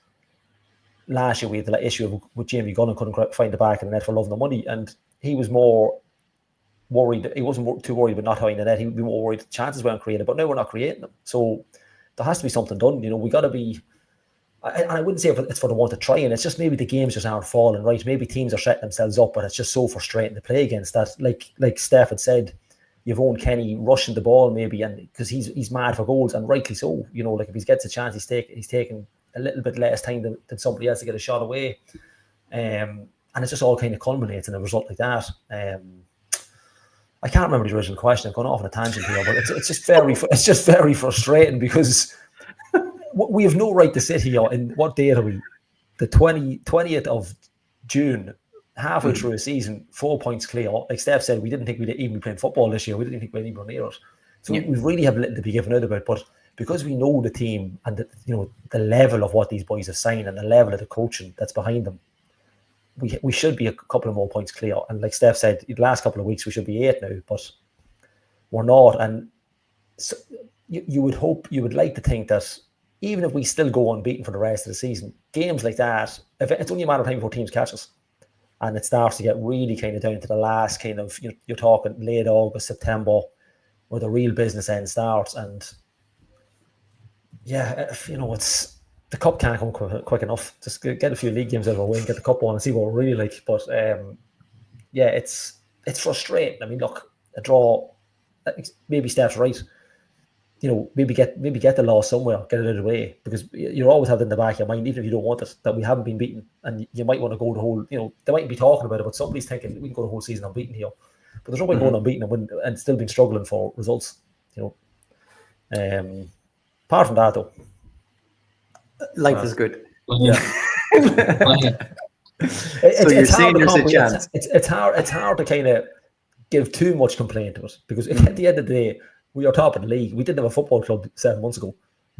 Last year we had the issue with Jamie Gunn, couldn't find the back of the net for loving the money, and he was more worried. He wasn't too worried about not having the net. He would be more worried the chances weren't created, but now we're not creating them. So there has to be something done. We got to be. And I wouldn't say it's for the want to try, and it's just maybe the games just aren't falling right. Maybe teams are setting themselves up, but it's just so frustrating to play against that. Like Steph had said, you've owned Kenny rushing the ball maybe, and because he's mad for goals, and rightly so. Like if he gets a chance, he's taking a little bit less time than somebody else to get a shot away, and it just all kind of culminates in a result like that. I can't remember the original question. I've gone off on a tangent here, but it's just very frustrating, because we have no right to sit here. In what date are we? The 20th of June, halfway through a season, 4 points clear. Like Steph said, we didn't think we'd even be playing football this year. We didn't think we'd even be near it. So we really have little to be given out about. But because we know the team and the level of what these boys have signed and the level of the coaching that's behind them, we should be a couple of more points clear. And like Steph said, the last couple of weeks we should be 8 now, but we're not. And so you would like to think that even if we still go unbeaten for the rest of the season, games like that, if it's only a matter of time before teams catch us, and it starts to get really kind of down to the last kind of, you're talking late August, September, where the real business end starts. And it's the cup can't come quick enough. Just get a few league games out of our way and get the cup on and see what we're really like. But it's frustrating. I mean, look, a draw. Maybe Steph's right. Maybe get the loss somewhere, get it out of the way, because you always have it in the back of your mind, even if you don't want it, that we haven't been beaten, and you might want to go the whole. They might be talking about it, but somebody's thinking we can go the whole season unbeaten here. But there's no way going unbeaten and still been struggling for results. Apart from that, though, life is good. Yeah. It's hard to comprehend. It's hard to kind of give too much complaint to it, because at the end of the day, we are top of the league. We didn't have a football club 7 months ago.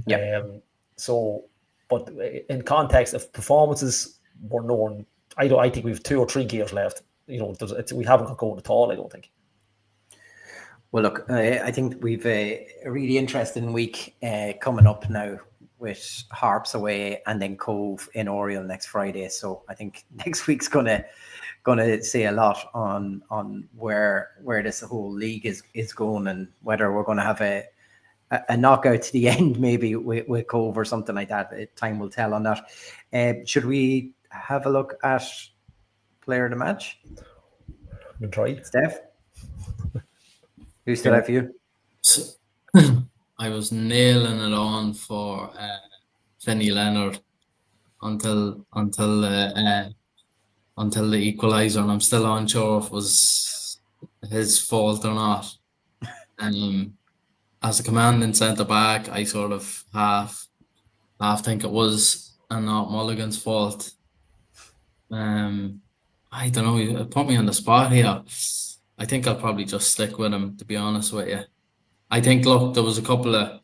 Yeah. But in context of performances, we're known. I think we have 2 or 3 gears left. We haven't got going at all, I don't think. Well, look, I think we've a really interesting week coming up now, with Harps away and then Cove in Oriel next Friday. So I think next week's gonna say a lot on where this whole league is going, and whether we're going to have a knockout to the end, maybe with Cove or something like that. Time will tell on that. Should we have a look at player of the match? We'll try. Steph, who stood out for you? I was nailing it on for Vinny Leonard until the equaliser, and I'm still unsure if it was his fault or not. As a commanding centre back, I sort of half think it was, and not Mulligan's fault. I don't know. You put me on the spot here. I think I'll probably just stick with him, to be honest with you. I think, look, there was a couple of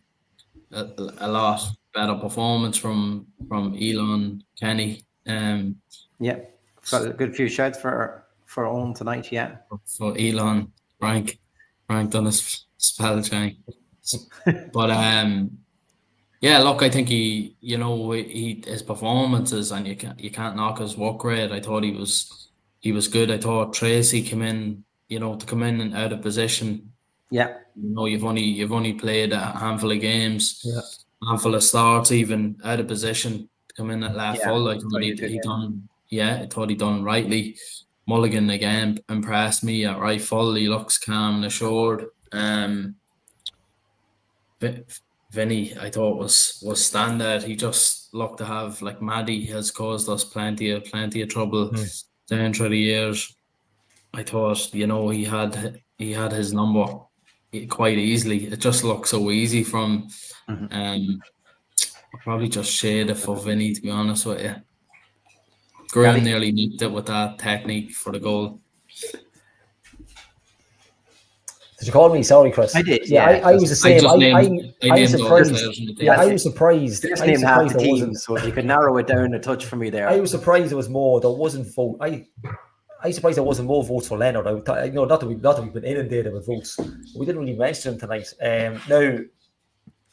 a lot better performance from Elon Kenny. Yeah, got a good few shouts for Owen tonight. Yeah, for Elon, Frank done his spell check. But yeah, look, I think he his performances, and you can't knock his work rate. I thought he was good. I thought Tracy came in, to come in and out of position. Yeah, you've only played a handful of games, a handful of starts, even out of position, to come in at left full. I thought I thought he done rightly. Mulligan again impressed me at right full. He looks calm and assured. Vinny, I thought was standout. He just looked to have, like Maddie has caused us plenty of trouble down through the years. I thought, he had he had his number quite easily. It just looked so easy from. I'll probably just shade it for Vinny, to be honest with you. Graham nearly nicked it with that technique for the goal. Did you call me? Sorry, Chris. I did. Yeah, I was the same. I was surprised. Yeah, I was surprised. Just named half the team, so you could narrow it down a touch for me there. I was surprised there was more. There wasn't vote. I surprised there wasn't more votes for Leonard. Not that we've been inundated with votes. We didn't really mention him tonight. Now,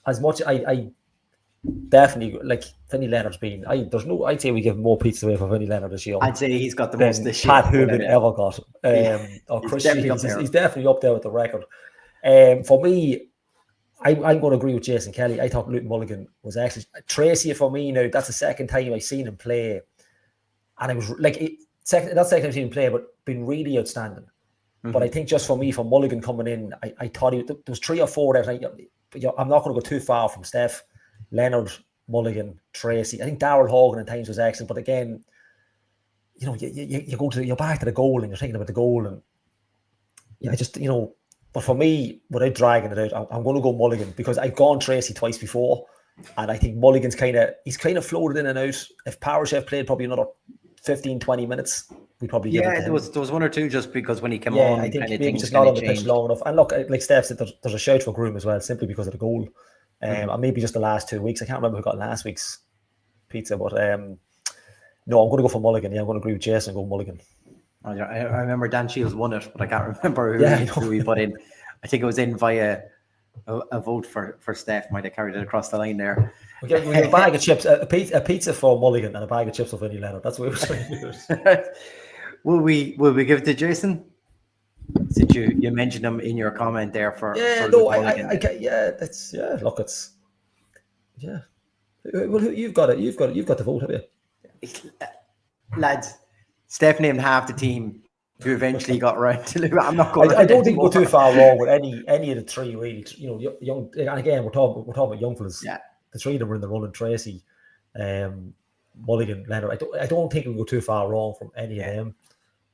as much I definitely like Vinny Leonard's been. I'd say we give more pizza away for Vinny Leonard this year. I'd say he's got the most this year. Pat Hogan ever got. Or Chris Shields. He's definitely up there with the record. For me, I'm going to agree with Jason Kelly. I thought Luke Mulligan was actually Tracy for me. Now that's the second time I've seen him play, and it was like second time I've seen him play, but been really outstanding. But I think just for me, for Mulligan coming in, I thought there was 3 or 4 there. I'm not going to go too far from Steph, Leonard, Mulligan, Tracy. I think Darryl Horgan at times was excellent, but again, you you're back to the goal and you're thinking about the goal, and But for me, without dragging it out, I'm going to go Mulligan because I've gone Tracy twice before, and I think Mulligan's he's kind of floated in and out. If Parashev played probably another 15, 20 minutes, we probably give it to him. There was 1 or 2 just because when he came on, I think maybe just not on the pitch long enough. And look, like Steph said, there's a shout for Groom as well, simply because of the goal. And maybe just the last 2 weeks. I can't remember who got last week's pizza, but no, I'm going to go for Mulligan. Yeah, I'm going to agree with Jason and go Mulligan. I remember Dan Shields won it, but I can't remember who he put in. I think it was in via a vote for Steph. Might have carried it across the line there. We get a bag of chips, a pizza for Mulligan, and a bag of chips for Vinny Leonard. That's what we were trying to do. Will we give it to Jason? Since you mentioned him in your comment there for Look, it's Well, you've got the vote, have you? Lads, Steph named half the team who eventually got around to Lou. I'm not going. I don't think we're too far wrong with any of the 3 really. Young, and again we're talking about young fellas. Yeah, the 3 of them were in the running. Tracy, Mulligan, Leonard. I don't think we go too far wrong from any of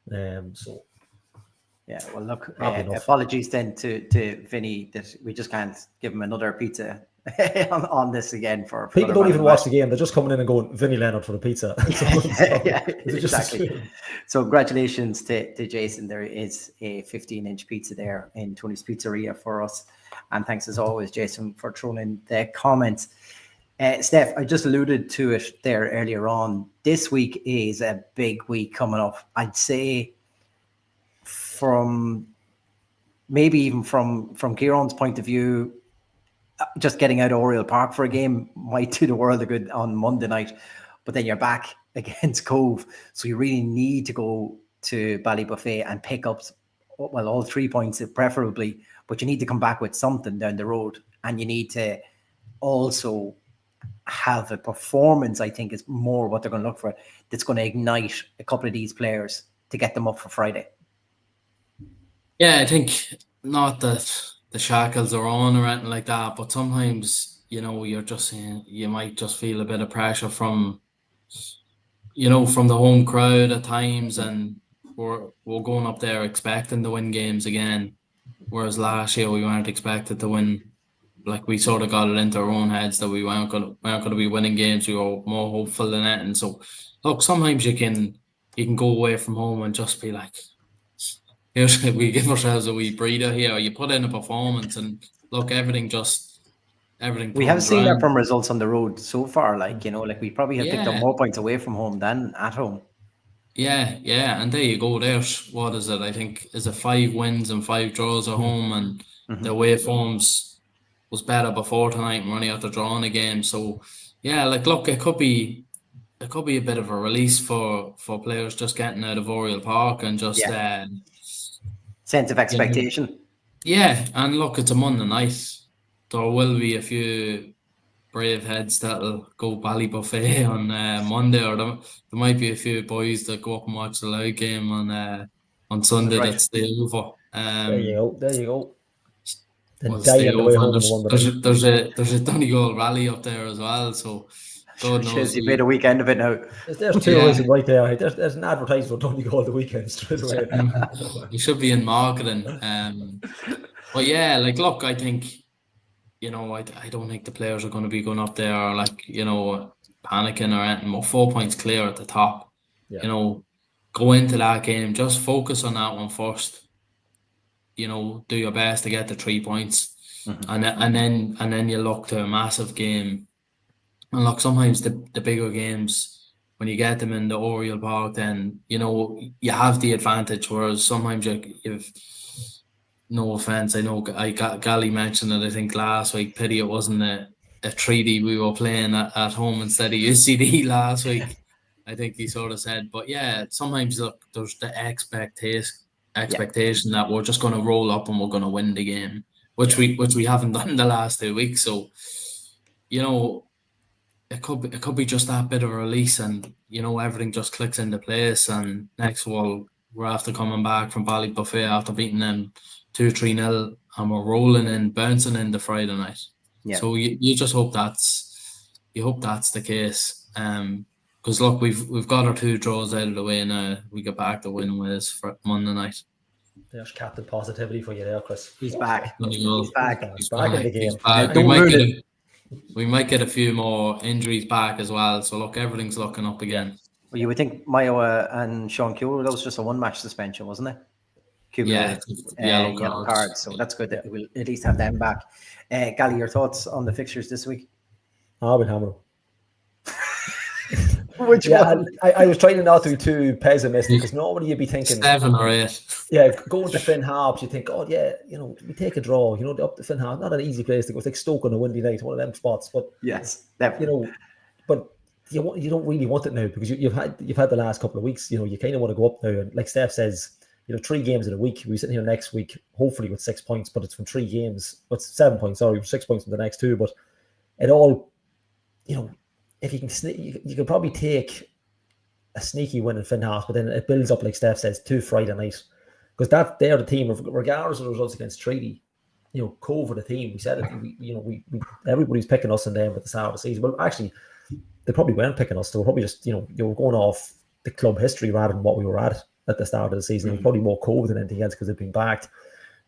them. So. Yeah, well, look, apologies then to Vinny that we just can't give him another pizza on this again. For people don't even watch the game; they're just coming in and going Vinny Leonard for the pizza. Yeah, exactly. So congratulations to Jason. There is a 15-inch pizza there in Tony's Pizzeria for us, and thanks as always, Jason, for throwing in the comments. Steph, I just alluded to it there earlier on. This week is a big week coming up. I'd say. From Kieran's point of view, just getting out of Oriel Park for a game might do the world of good on Monday night, but then you're back against Cove, so you really need to go to Ballybuffet and pick up, well, all 3 points preferably, but you need to come back with something down the road, and you need to also have a performance, I think is more what they're going to look for, that's going to ignite a couple of these players to get them up for Friday. Yeah, I think not that the shackles are on or anything like that, but sometimes, you're just saying you might just feel a bit of pressure from the home crowd at times, and we're going up there expecting to win games again, whereas last year we weren't expected to win. Like, we sort of got it into our own heads that we weren't going to be winning games. We were more hopeful than that, and so look, sometimes you can go away from home and just be like, we give ourselves a wee breather here. You put in a performance, and look, everything. We have seen that from results on the road so far. We probably have picked up more points away from home than at home. Yeah, and there you go. There's what is it? I think is it 5 wins and 5 draws at home, and the away forms was better before tonight. And we're only after drawing a game, so yeah. Look, it could be a bit of a release for players just getting out of Oriel Park and just. Sense of expectation. Yeah, and look, it's a Monday night. There will be a few brave heads that'll go Ballybuffet on Monday, or there might be a few boys that go up and watch the Loud game on Sunday that stay over. There you go. There's a Donegal rally up there as well, so God knows. Shows you made a weekend of it now. There's two reasons right there. There's an advertisement for Donegal the weekend straight away. You should be in marketing. But yeah, like, look, I think, I don't think the players are going to be going up there like, panicking or anything. We're 4 points clear at the top. Yeah. Go into that game, just focus on that one first. Do your best to get the 3 points, and then you look to a massive game. And look, sometimes the bigger games, when you get them in the Oriel Park, then you have the advantage. Whereas sometimes you've no offense, I know Gally mentioned it, I think last week. Pity it wasn't a treaty we were playing at home instead of UCD last week. I think he sort of said, but yeah, sometimes look, there's the expectation that we're just going to roll up and we're going to win the game, which we haven't done the last 2 weeks. So, it could be just that bit of a release, and everything just clicks into place. And next we're after coming back from Ballybuffet after beating them 2-3-0, and we're rolling in, bouncing in the Friday night. Yeah. So you just hope that's the case. Because look, we've got our 2 draws out of the way now. We get back to win Wales for Monday night. There's captain positivity for you there, Chris. He's back. He's back in the game. We might get a few more injuries back as well. So look, everything's looking up again. Well, you would think Mayo and Sean Cure, that was just a 1-match suspension, wasn't it? Yellow cards. So that's good that we'll at least have them back. Gally, your thoughts on the fixtures this week? I've been hammering. Which one? I was trying not to be too pessimistic, because normally you'd be thinking 7 or 8. Yeah, going to Finn Harps, you think, oh yeah, we take a draw. Up to Finn Harps, not an easy place to go. It's like Stoke on a windy night, one of them spots. But yes, definitely. But you don't really want it now, because you've had the last couple of weeks. You kind of want to go up now, and like Steph says, 3 games in a week. We're sitting here next week, hopefully with 6 points, but it's from 3 games. But 7 points, sorry, 6 points from the next 2. But it all, if you can, you can probably take a sneaky win in Finn Harps, but then it builds up, like Steph says, to Friday night, because they're the team, regardless of the results against Treaty. Cove the team. We said it. We everybody's picking us and them at the start of the season. But actually, they probably weren't picking us. They were probably just you were going off the club history rather than what we were at the start of the season. It was probably more Cove than anything else because they've been backed.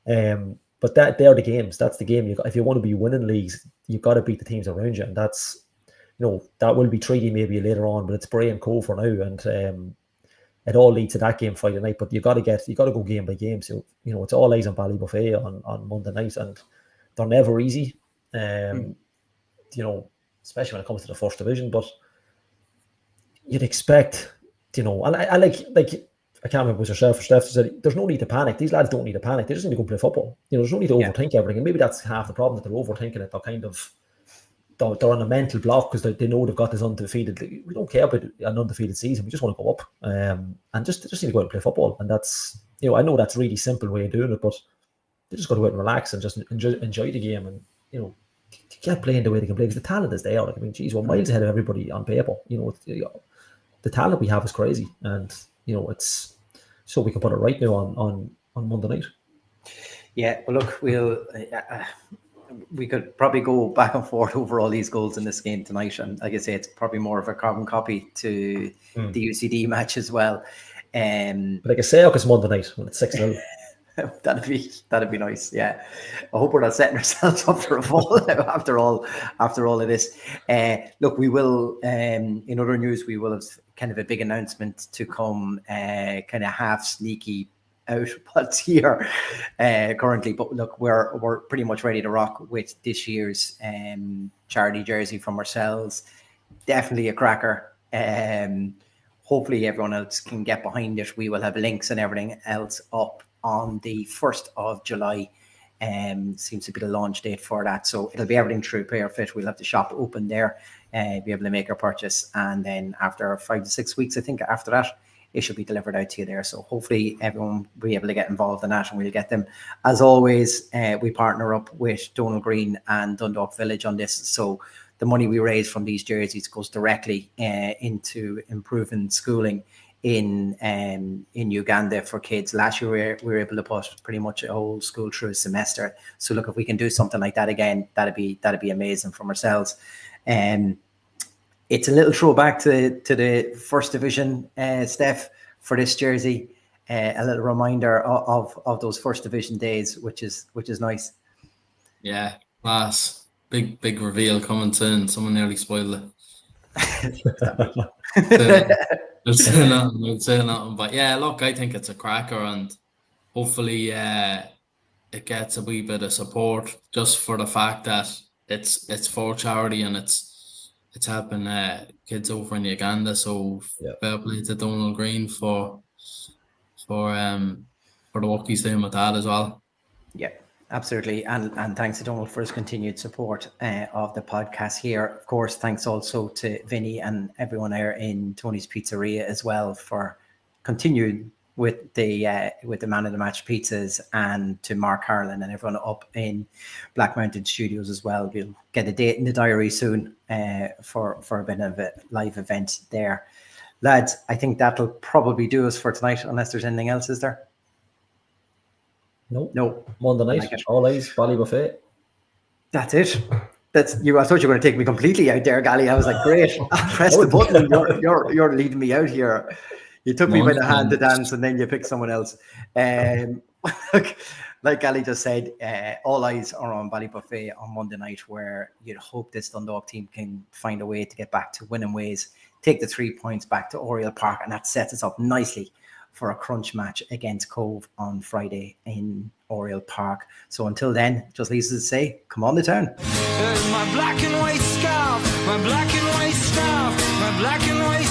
But they're the games. That's the game. If you want to be winning leagues, you've got to beat the teams around you, and that's. That will be Treaty maybe later on, but it's Bray and Cove for now, and it all leads to that game Friday night. But you got to go game by game. So it's all eyes on Ballybuffet on Monday night, and they're never easy. Especially when it comes to the first division. But you'd expect, and I like I can't remember, it was yourself or Steph said, there's no need to panic. These lads don't need to panic. They just need to go play football. There's no need to overthink everything. And maybe that's half the problem, that they're overthinking it. They're kind of. They're on a mental block because they know they've got this undefeated. We don't care about an undefeated season. We just want to go up and just need to go out and play football. And that's I know that's a really simple way of doing it, but they just got to go out and relax and just enjoy the game. And keep playing the way they can play, because the talent is there. Like, I mean, geez, we're miles ahead of everybody on paper. The talent we have is crazy, and it's so we can put it right now on Monday night. Yeah, well, look, we could probably go back and forth over all these goals in this game tonight, and like I say, it's probably more of a carbon copy to the UCD match as well. But like I say, it's Monday night when it's 6-0. That'd be nice. Yeah, I hope we're not setting ourselves up for a fall after all of this. Look, we will. In other news, we will have kind of a big announcement to come. Kind of half sneaky out what's here currently, but look, we're pretty much ready to rock with this year's charity jersey from ourselves. Definitely a cracker. Hopefully everyone else can get behind it. We will have links and everything else up on the 1st of July. Seems to be the launch date for that, so it'll be everything through Player Fit. We'll have the shop open there, be able to make our purchase, and then after 5 to 6 weeks, I think after that, it should be delivered out to you there. So hopefully everyone will be able to get involved in that, and we'll get them. As always, we partner up with Donal Green and Dundalk Village on this. So the money we raise from these jerseys goes directly into improving schooling in Uganda for kids. Last year we were able to put pretty much a whole school through a semester. So look, if we can do something like that again, that'd be amazing from ourselves. It's a little throwback to the first division, Steph, for this jersey. A little reminder of those first division days, which is nice. Yeah, class. Big reveal coming soon. Someone nearly spoiled it. I'd say nothing. But yeah, look, I think it's a cracker, and hopefully it gets a wee bit of support just for the fact that it's for charity and it's helping kids over in Uganda. So fair play to Donald Green for the work he's doing with that as well. Yeah, absolutely. And thanks to Donald for his continued support of the podcast here. Of course, thanks also to Vinny and everyone there in Tony's Pizzeria as well for continuing with the man of the match pizzas, and to Mark Harlan and everyone up in Black Mountain Studios as well. We'll get a date in the diary soon for a bit of a live event there. Lads, I think that'll probably do us for tonight, unless there's anything else, is there? No. Monday night, all eyes, Bally Buffet. That's it. That's you. I thought you were going to take me completely out there, Gally. I was like, great. I'll press the button. You're leading me out here. You took me by the hand to dance, and then you picked someone else. Like Gally just said, all eyes are on Ballybuffet on Monday night, where you'd hope this Dundalk team can find a way to get back to winning ways, take the 3 points back to Oriel Park, and that sets us up nicely for a crunch match against Cove on Friday in Oriel Park. So until then, just leaves us to say, come on the town. My black and white scarf, my black and white scarf, my black and white